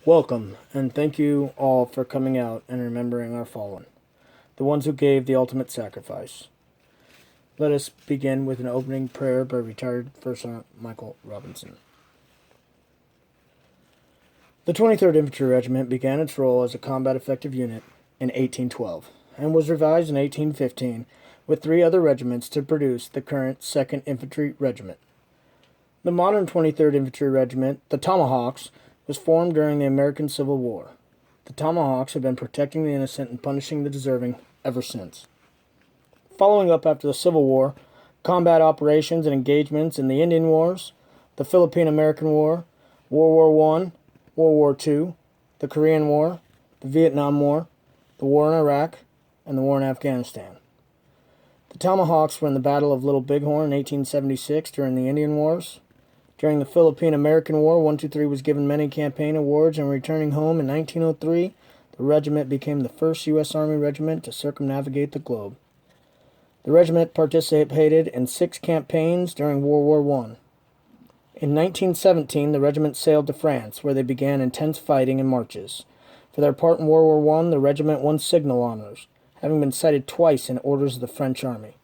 Welcome, and thank you all for coming out and remembering our fallen, the ones who gave the ultimate sacrifice. Let us begin with an opening prayer by retired First Sergeant Michael Robinson. The 23rd Infantry Regiment began its role as a combat effective unit in 1812 and was revised in 1815 with three other regiments to produce the current 2nd Infantry Regiment. The modern 23rd Infantry Regiment, the Tomahawks, was formed during the American Civil War. The Tomahawks have been protecting the innocent and punishing the deserving ever since. Following up after the Civil War, combat operations and engagements in the Indian Wars, the Philippine-American War, World War I, World War II, the Korean War, the Vietnam War, the war in Iraq, and the war in Afghanistan. The Tomahawks were in the Battle of Little Bighorn in 1876 during the Indian Wars. During the Philippine-American War, 123 was given many campaign awards, and returning home in 1903, the regiment became the first U.S. Army regiment to circumnavigate the globe. The regiment participated in 6 campaigns during World War I. In 1917, the regiment sailed to France, where they began intense fighting and marches. For their part in World War I, the regiment won signal honors, having been cited twice in orders of the French Army.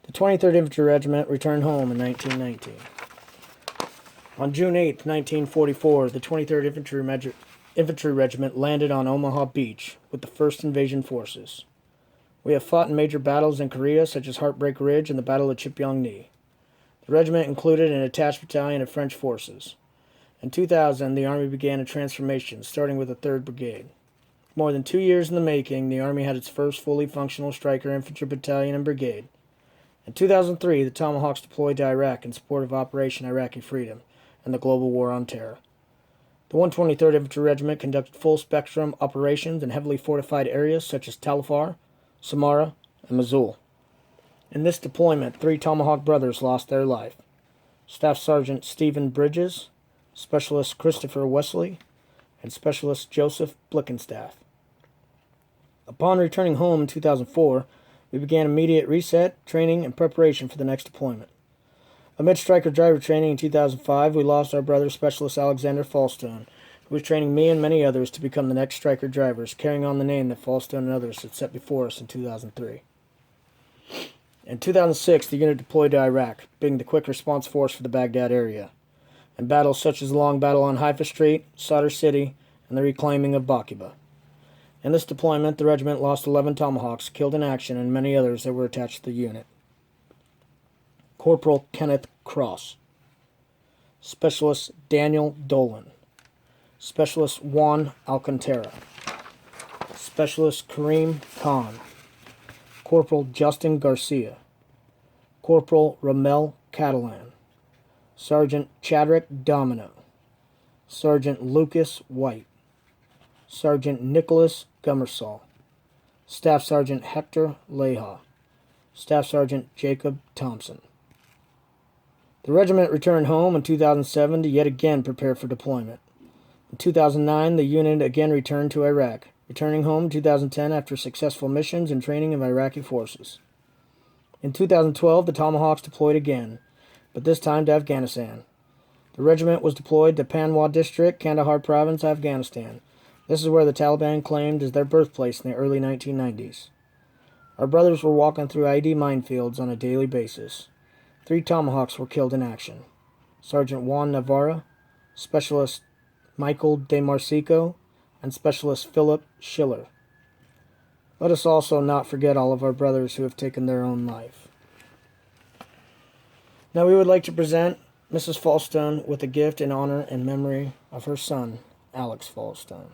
The 23rd Infantry Regiment returned home in 1919. On June 8, 1944, the 23rd Infantry Regiment landed on Omaha Beach with the 1st Invasion Forces. We have fought in major battles in Korea, such as Heartbreak Ridge and the Battle of Cheopyeong-ni. The regiment included an attached battalion of French forces. In 2000, the Army began a transformation, starting with the 3rd Brigade. More than 2 years in the making, the Army had its first fully functional Stryker Infantry Battalion and Brigade. In 2003, the Tomahawks deployed to Iraq in support of Operation Iraqi Freedom and the global war on terror. The 123rd Infantry Regiment conducted full-spectrum operations in heavily fortified areas such as Tal Afar, Samarra, and Mosul. In this deployment, 3 Tomahawk brothers lost their life: Staff Sergeant Stephen Bridges, Specialist Christopher Wesley, and Specialist Joseph Blickenstaff. Upon returning home in 2004, we began immediate reset, training, and preparation for the next deployment. Amid Stryker driver training in 2005, we lost our brother Specialist Alexander Fallstone, who was training me and many others to become the next Stryker drivers, carrying on the name that Fallstone and others had set before us in 2003. In 2006, the unit deployed to Iraq, being the quick response force for the Baghdad area, in battles such as the long battle on Haifa Street, Sadr City, and the reclaiming of Baqiba. In this deployment, the regiment lost 11 Tomahawks killed in action and many others that were attached to the unit. Corporal Kenneth Cross, Specialist Daniel Dolan, Specialist Juan Alcantara, Specialist Kareem Khan, Corporal Justin Garcia, Corporal Ramel Catalan, Sergeant Chadrick Domino, Sergeant Lucas White, Sergeant Nicholas Gummersall, Staff Sergeant Hector Leha, Staff Sergeant Jacob Thompson. The regiment returned home in 2007 to yet again prepare for deployment. In 2009, the unit again returned to Iraq, returning home in 2010 after successful missions and training of Iraqi forces. In 2012, the Tomahawks deployed again, but this time to Afghanistan. The regiment was deployed to Panjwar District, Kandahar Province, Afghanistan. This is where the Taliban claimed as their birthplace in the early 1990s. Our brothers were walking through ID minefields on a daily basis. 3 Tomahawks were killed in action: Sergeant Juan Navarra, Specialist Michael DeMarcico, and Specialist Philip Schiller. Let us also not forget all of our brothers who have taken their own life. Now we would like to present Mrs. Fallstone with a gift in honor and memory of her son, Alex Fallstone.